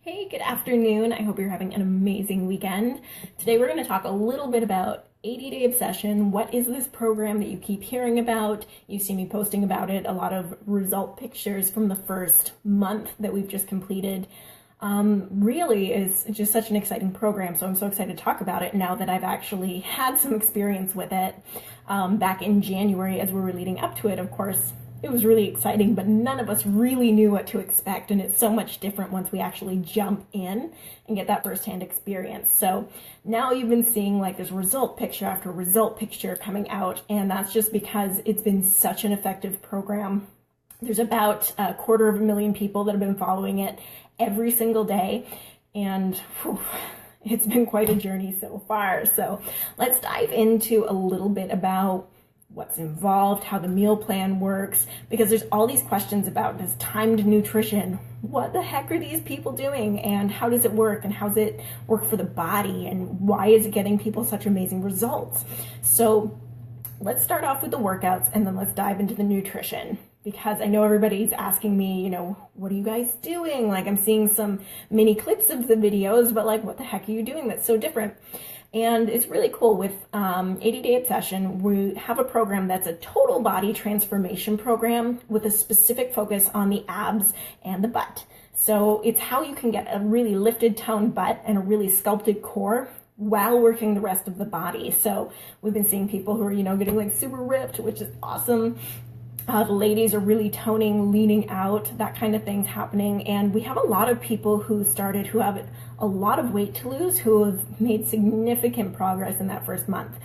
Hey, good afternoon. I hope you're having an amazing weekend. Today we're going to talk a little bit about 80-Day Obsession. What is this program that you keep hearing about? You see me posting about it, a lot of result pictures from the first month that we've just completed. Really is just such an exciting program, so I'm so excited to talk about it now that I've actually had some experience with it back in January as we were leading up to it. Of course, it was really exciting, but none of us really knew what to expect, and it's so much different once we actually jump in and get that firsthand experience. So now you've been seeing like this result picture after result picture coming out, and that's just because it's been such an effective program. There's about 250,000 people that have been following it every single day, and it's been quite a journey so far. So let's dive into a little bit about what's involved, how the meal plan works, because there's all these questions about this timed nutrition. What the heck are these people doing, and how does it work, and how does it work for the body, and why is it getting people such amazing results? So let's start off with the workouts, and then let's dive into the nutrition, because I know everybody's asking me, what are you guys doing? Like, I'm seeing some mini clips of the videos, but like, what the heck are you doing that's so different? And it's really cool with 80-Day Obsession. We have a program that's a total body transformation program with a specific focus on the abs and the butt. So it's how you can get a really lifted toned butt and a really sculpted core while working the rest of the body. So we've been seeing people who are, getting like super ripped, which is awesome. The ladies are really toning, leaning out, that kind of thing's happening. And we have a lot of people who have a lot of weight to lose, who have made significant progress in that first month.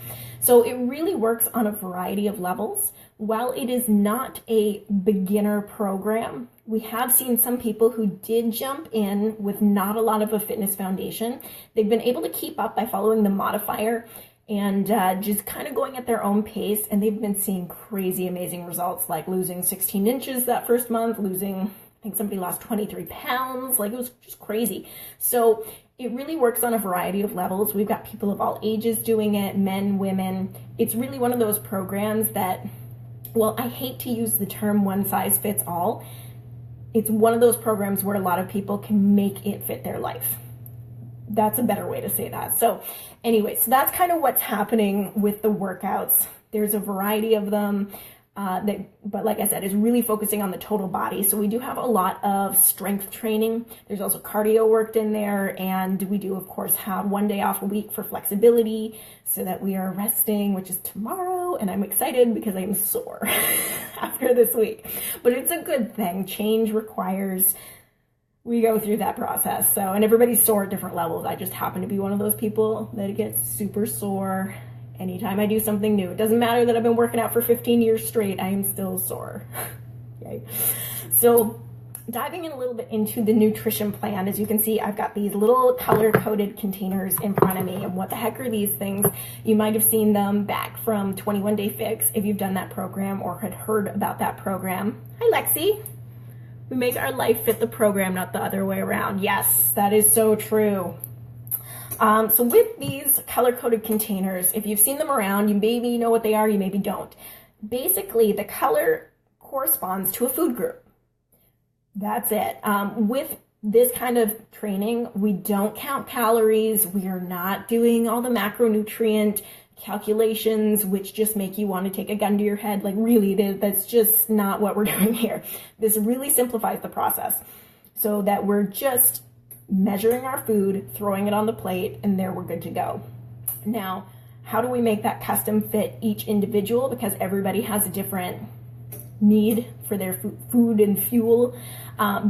So it really works on a variety of levels. While it is not a beginner program, we have seen some people who did jump in with not a lot of a fitness foundation. They've been able to keep up by following the modifier and just kind of going at their own pace, and they've been seeing crazy amazing results, like losing 16 inches that first month, I think somebody lost 23 pounds, like it was just crazy. So it really works on a variety of levels. We've got people of all ages doing it, men, women. It's really one of those programs that, well, I hate to use the term one size fits all. It's one of those programs where a lot of people can make it fit their life. That's a better way to say that. So anyway, so that's kind of what's happening with the workouts. There's a variety of them, but like I said, is really focusing on the total body. So we do have a lot of strength training. There's also cardio worked in there. And we do, of course, have one day off a week for flexibility so that we are resting, which is tomorrow. And I'm excited because I'm sore after this week. But it's a good thing. Change requires we go through that process. So, and everybody's sore at different levels. I just happen to be one of those people that gets super sore anytime I do something new. It doesn't matter that I've been working out for 15 years straight, I am still sore. Okay. So diving in a little bit into the nutrition plan, as you can see, I've got these little color-coded containers in front of me. And what the heck are these things? You might have seen them back from 21 Day Fix if you've done that program or had heard about that program. Hi, Lexi. We make our life fit the program, not the other way around. Yes, that is so true. So with these color-coded containers, if you've seen them around, you maybe know what they are, you maybe don't. Basically, the color corresponds to a food group. That's it. With this kind of training, we don't count calories. We are not doing all the macronutrient calculations, which just make you want to take a gun to your head. Like, really, that's just not what we're doing here. This really simplifies the process so that we're just measuring our food, throwing it on the plate, and there we're good to go. Now, how do we make that custom fit each individual? Because everybody has a different need for their food and fuel.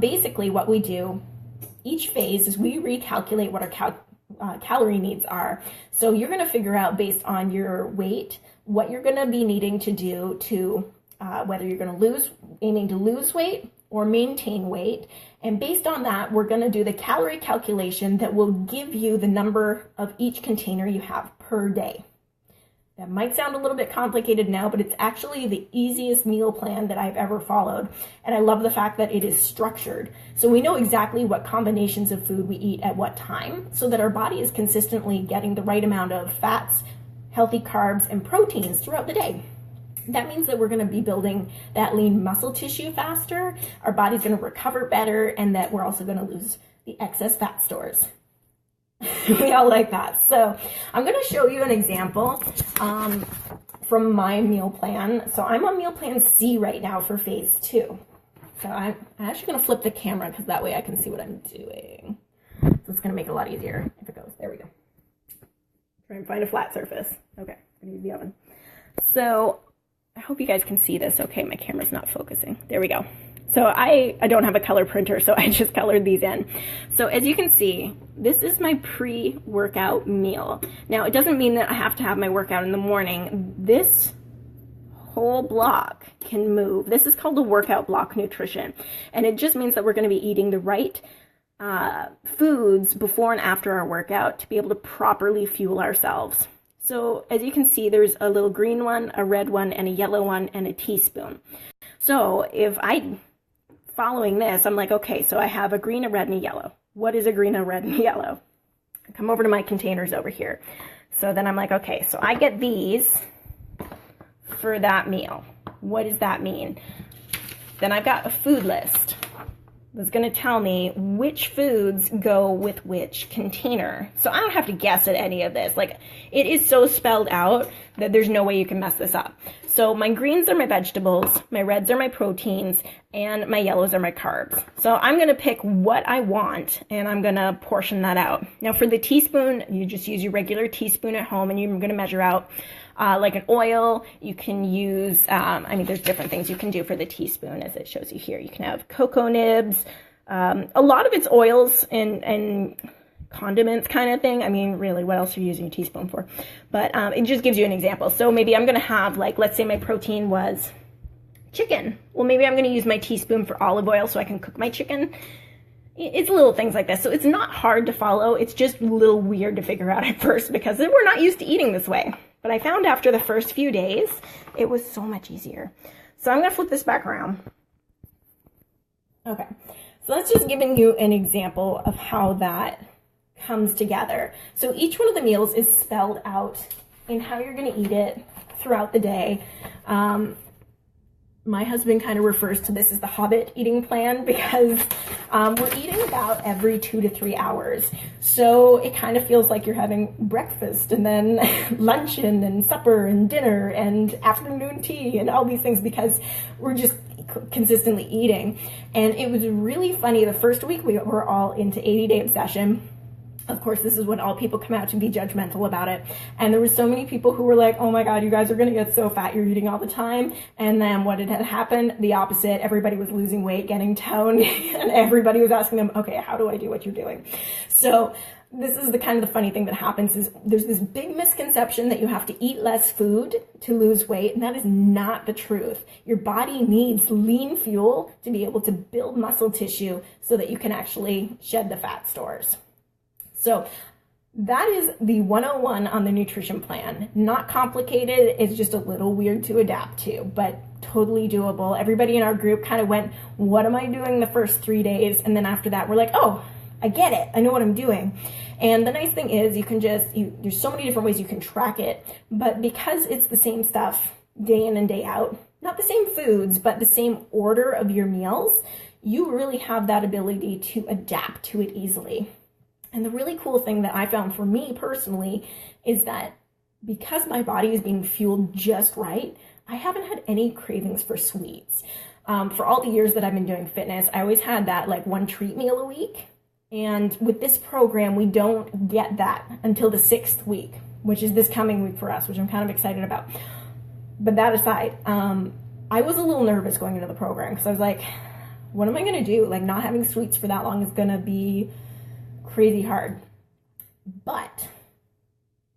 Basically, what we do each phase is we recalculate what our calorie needs are. So you're going to figure out, based on your weight, what you're going to be needing to do to whether you're going to aiming to lose weight or maintain weight. And based on that, we're going to do the calorie calculation that will give you the number of each container you have per day. That might sound a little bit complicated now, but it's actually the easiest meal plan that I've ever followed. And I love the fact that it is structured. So we know exactly what combinations of food we eat at what time so that our body is consistently getting the right amount of fats, healthy carbs, and proteins throughout the day. That means that we're going to be building that lean muscle tissue faster, our body's going to recover better, and that we're also going to lose the excess fat stores. We all like that. So I'm going to show you an example from my meal plan. So I'm on meal plan C right now for phase 2. So I'm actually going to flip the camera because that way I can see what I'm doing. So it's going to make it a lot easier if it goes. There we go. Try and find a flat surface. Okay, I'm going to use the oven. So I hope you guys can see this. Okay, my camera's not focusing. There we go. So I don't have a color printer, so I just colored these in. So as you can see, this is my pre-workout meal. Now, it doesn't mean that I have to have my workout in the morning. This whole block can move. This is called a workout block nutrition. And it just means that we're going to be eating the right foods before and after our workout to be able to properly fuel ourselves. So as you can see, there's a little green one, a red one, and a yellow one, and a teaspoon. So if following this, I'm like, okay, so I have a green, a red, and a yellow. What is a green, a red, and a yellow? I come over to my containers over here. So then I'm like, okay, so I get these for that meal. What does that mean? Then I've got a food list that's going to tell me which foods go with which container. So I don't have to guess at any of this. Like, it is so spelled out that there's no way you can mess this up. So my greens are my vegetables, my reds are my proteins, and my yellows are my carbs. So I'm going to pick what I want, and I'm going to portion that out. Now for the teaspoon, you just use your regular teaspoon at home, and you're going to measure out like an oil. You can use, there's different things you can do for the teaspoon as it shows you here. You can have cocoa nibs. A lot of it's oils and condiments kind of thing. I mean, really, what else are you using a teaspoon for? But it just gives you an example. So maybe I'm going to have, like, let's say my protein was chicken. Well, maybe I'm going to use my teaspoon for olive oil so I can cook my chicken. It's little things like this. So it's not hard to follow. It's just a little weird to figure out at first because we're not used to eating this way. But I found after the first few days, it was so much easier. So I'm going to flip this back around. Okay. So that's just giving you an example of how that comes together. So each one of the meals is spelled out in how you're going to eat it throughout the day. My husband kind of refers to this as the Hobbit eating plan because we're eating about every 2 to 3 hours. So it kind of feels like you're having breakfast and then luncheon and supper and dinner and afternoon tea and all these things because we're just consistently eating. And it was really funny. The first week we were all into 80-day obsession. Of course, this is when all people come out to be judgmental about it. And there were so many people who were like, oh my God, you guys are going to get so fat. You're eating all the time. And then what had happened? The opposite. Everybody was losing weight, getting toned, and everybody was asking them, okay, how do I do what you're doing? So this is the kind of the funny thing that happens is there's this big misconception that you have to eat less food to lose weight. And that is not the truth. Your body needs lean fuel to be able to build muscle tissue so that you can actually shed the fat stores. So that is the 101 on the nutrition plan. Not complicated. It's just a little weird to adapt to, but totally doable. Everybody in our group kind of went, what am I doing the first 3 days? And then after that, we're like, oh, I get it. I know what I'm doing. And the nice thing is there's so many different ways you can track it, but because it's the same stuff day in and day out, not the same foods, but the same order of your meals, you really have that ability to adapt to it easily. And the really cool thing that I found for me personally is that because my body is being fueled just right, I haven't had any cravings for sweets. For all the years that I've been doing fitness, I always had that like one treat meal a week. And with this program, we don't get that until the 6th week, which is this coming week for us, which I'm kind of excited about. But that aside, I was a little nervous going into the program because I was like, what am I going to do? Like, not having sweets for that long is going to be crazy hard. But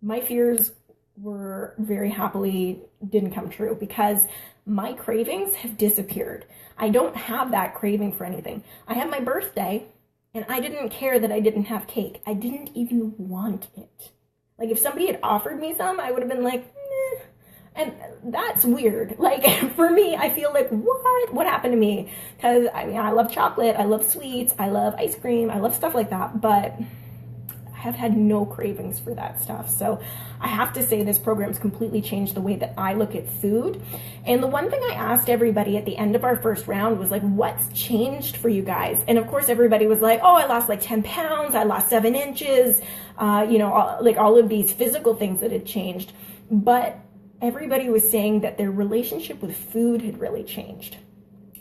my fears were very happily didn't come true because my cravings have disappeared. I don't have that craving for anything. I have my birthday and I didn't care that I didn't have cake. I didn't even want it. Like, if somebody had offered me some, I would have been like, eh. And that's weird. Like, for me, I feel like, what happened to me? Because, I mean, I love chocolate, I love sweets, I love ice cream, I love stuff like that, but I have had no cravings for that stuff. So I have to say this program's completely changed the way that I look at food. And the one thing I asked everybody at the end of our first round was like, what's changed for you guys? And of course, everybody was like, oh, I lost like 10 pounds. I lost 7 inches, all of these physical things that had changed. But everybody was saying that their relationship with food had really changed.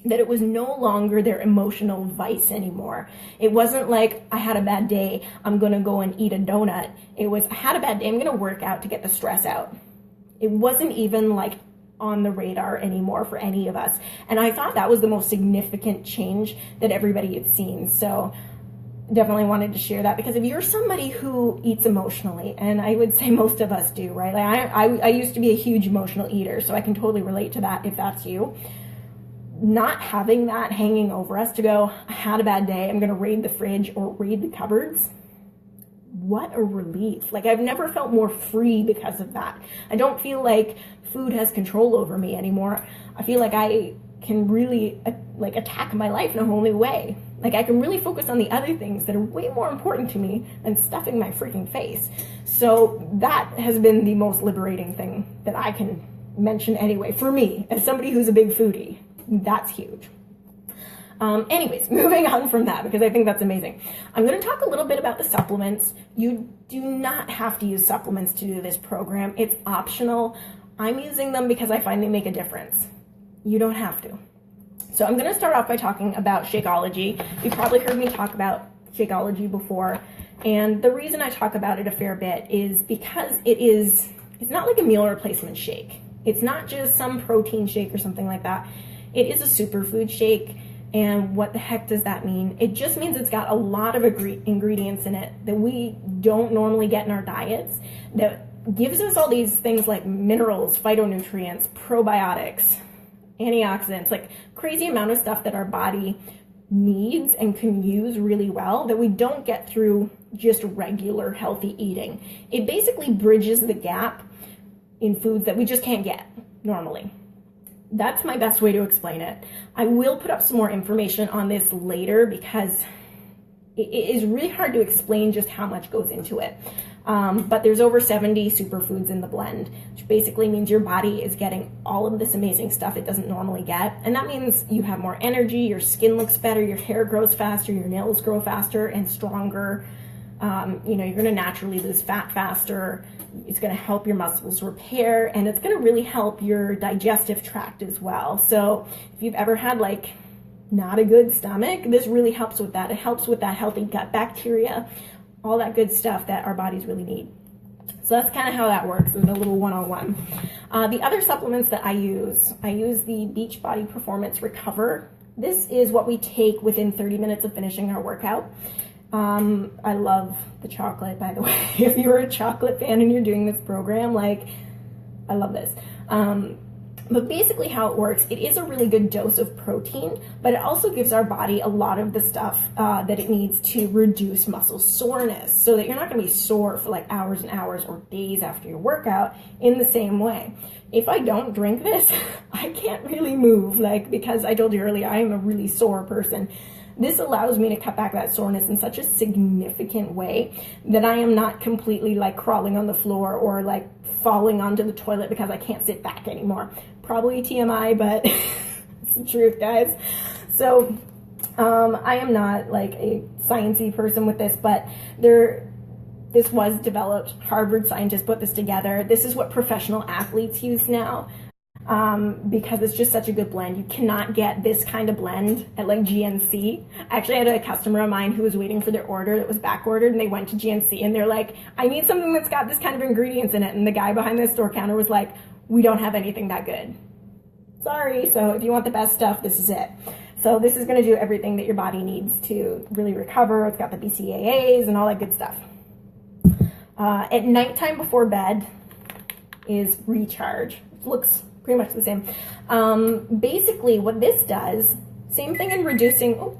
That it was no longer their emotional vice anymore. It wasn't like, I had a bad day, I'm gonna go and eat a donut. It was, I had a bad day, I'm gonna work out to get the stress out. It wasn't even like on the radar anymore for any of us. And I thought that was the most significant change that everybody had seen. So definitely wanted to share that, because if you're somebody who eats emotionally, and I would say most of us do, right? Like I used to be a huge emotional eater, so I can totally relate to that if that's you. Not having that hanging over us to go, I had a bad day, I'm going to raid the fridge or raid the cupboards. What a relief. Like, I've never felt more free because of that. I don't feel like food has control over me anymore. I feel like I can really attack my life in a whole new way. Like, I can really focus on the other things that are way more important to me than stuffing my freaking face. So that has been the most liberating thing that I can mention anyway, for me, as somebody who's a big foodie. That's huge. Anyways, moving on from that, because I think that's amazing. I'm going to talk a little bit about the supplements. You do not have to use supplements to do this program. It's optional. I'm using them because I find they make a difference. You don't have to. So I'm going to start off by talking about Shakeology. You've probably heard me talk about Shakeology before. And the reason I talk about it a fair bit is because it's not like a meal replacement shake. It's not just some protein shake or something like that. It is a superfood shake, and what the heck does that mean? It just means it's got a lot of ingredients in it that we don't normally get in our diets, that gives us all these things like minerals, phytonutrients, probiotics, antioxidants, like crazy amount of stuff that our body needs and can use really well that we don't get through just regular healthy eating. It basically bridges the gap in foods that we just can't get normally. That's my best way to explain it. I will put up some more information on this later because it is really hard to explain just how much goes into it. But there's over 70 superfoods in the blend, which basically means your body is getting all of this amazing stuff it doesn't normally get. And that means you have more energy, your skin looks better, your hair grows faster, your nails grow faster and stronger. You're going to naturally lose fat faster. It's going to help your muscles repair, and it's going to really help your digestive tract as well. So if you've ever had like not a good stomach, this really helps with that. It helps with that healthy gut bacteria, all that good stuff that our bodies really need. So that's kind of how that works in a little one-on-one. The other supplements that I use the Beachbody Performance Recover. This is what we take within 30 minutes of finishing our workout. I love the chocolate, by the way. If you're a chocolate fan and you're doing this program, like, I love this. But basically how it works, it is a really good dose of protein, but it also gives our body a lot of the stuff that it needs to reduce muscle soreness, so that you're not going to be sore for like hours and hours or days after your workout in the same way. If I don't drink this, I can't really move, because I told you earlier, I am a really sore person. This allows me to cut back that soreness in such a significant way that I am not completely like crawling on the floor or like falling onto the toilet because I can't sit back anymore. Probably TMI, but it's the truth, guys. So I am not like a sciencey person with this, but this was developed. Harvard scientists put this together. This is what professional athletes use now. Because it's just such a good blend. You cannot get this kind of blend at like GNC. Actually, I had a customer of mine who was waiting for their order that was back ordered, and they went to GNC and they're like, I need something that's got this kind of ingredients in it. And the guy behind the store counter was like, we don't have anything that good. Sorry. So if you want the best stuff, this is it. So this is going to do everything that your body needs to really recover. It's got the BCAAs and all that good stuff. At nighttime before bed is recharge. It looks pretty much the same. Basically what this does, same thing in reducing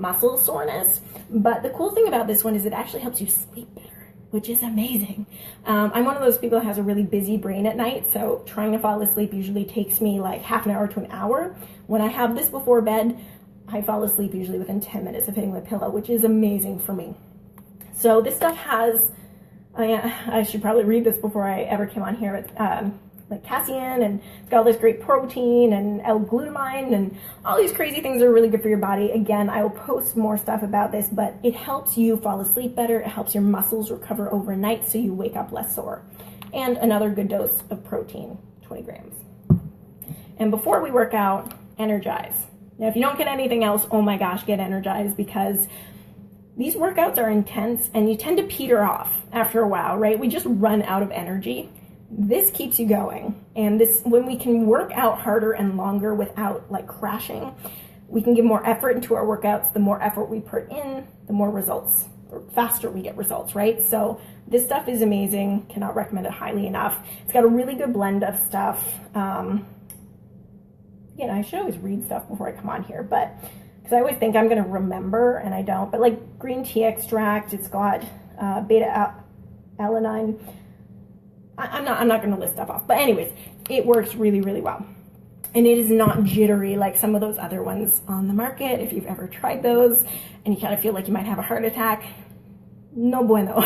muscle soreness, but the cool thing about this one is it actually helps you sleep better, which is amazing. I'm one of those people that has a really busy brain at night, so trying to fall asleep usually takes me like half an hour to an hour. When I have this before bed, I fall asleep usually within 10 minutes of hitting the pillow, which is amazing for me. So this stuff has, I should probably read this before I ever came on here. It's like casein, and it's got all this great protein and L-glutamine, and all these crazy things are really good for your body. Again, I will post more stuff about this, but it helps you fall asleep better. It helps your muscles recover overnight so you wake up less sore. And another good dose of protein, 20 grams. And before we work out, Energize. Now, if you don't get anything else, oh my gosh, get Energize, because these workouts are intense and you tend to peter off after a while, right? We just run out of energy. This keeps you going. And this, when we can work out harder and longer without like crashing, we can give more effort into our workouts. The more effort we put in, the more results, or faster we get results, right? So this stuff is amazing. Cannot recommend it highly enough. It's got a really good blend of stuff. Again, I should always read stuff before I come on here, but because I always think I'm going to remember and I don't. But like green tea extract, it's got beta-alanine. I'm not going to list stuff off, but anyways, it works really, really well. And it is not jittery like some of those other ones on the market. If you've ever tried those and you kind of feel like you might have a heart attack, no bueno.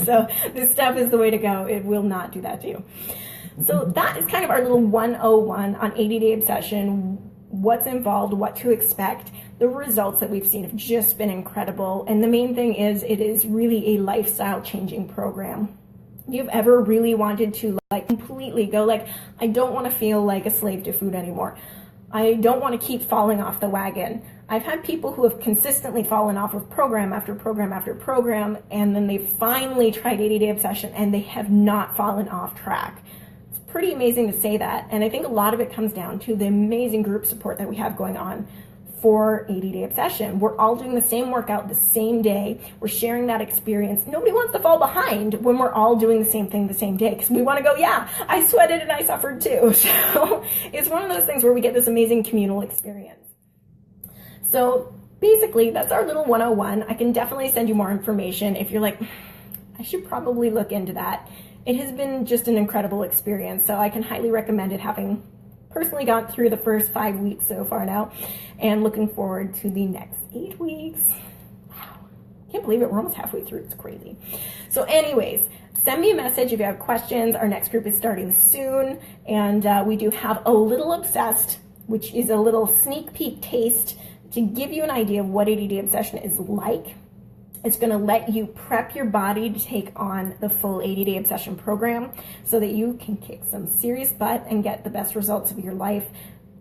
So this stuff is the way to go. It will not do that to you. So that is kind of our little 101 on 80-Day Obsession, what's involved, what to expect. The results that we've seen have just been incredible. And the main thing is it is really a lifestyle changing program. If you've ever really wanted to like completely go like, I don't want to feel like a slave to food anymore. I don't want to keep falling off the wagon. I've had people who have consistently fallen off of program after program after program, and then they finally tried 80-Day Obsession and they have not fallen off track. It's pretty amazing to say that. And I think a lot of it comes down to the amazing group support that we have going on for 80-Day Obsession. We're all doing the same workout the same day. We're sharing that experience. Nobody wants to fall behind when we're all doing the same thing the same day, because we want to go, yeah, I sweated and I suffered too. So it's one of those things where we get this amazing communal experience. So basically, that's our little 101. I can definitely send you more information if you're like, I should probably look into that. It has been just an incredible experience, so I can highly recommend it, having personally gone through the first 5 weeks so far now, and looking forward to the next 8 weeks. Wow, can't believe it, we're almost halfway through, it's crazy. So anyways, send me a message if you have questions. Our next group is starting soon, and we do have a Little Obsessed, which is a little sneak peek taste to give you an idea of what 80-Day Obsession is like. It's going to let you prep your body to take on the full 80-Day Obsession program so that you can kick some serious butt and get the best results of your life.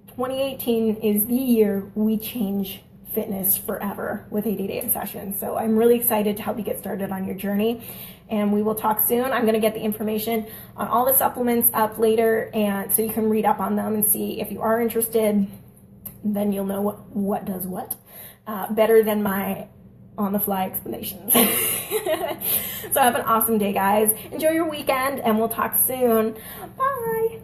2018 is the year we change fitness forever with 80-Day Obsession. So I'm really excited to help you get started on your journey, and we will talk soon. I'm going to get the information on all the supplements up later, and so you can read up on them and see if you are interested. Then you'll know what does what better than my on-the-fly explanations. So have an awesome day, guys. Enjoy your weekend, and we'll talk soon. Bye.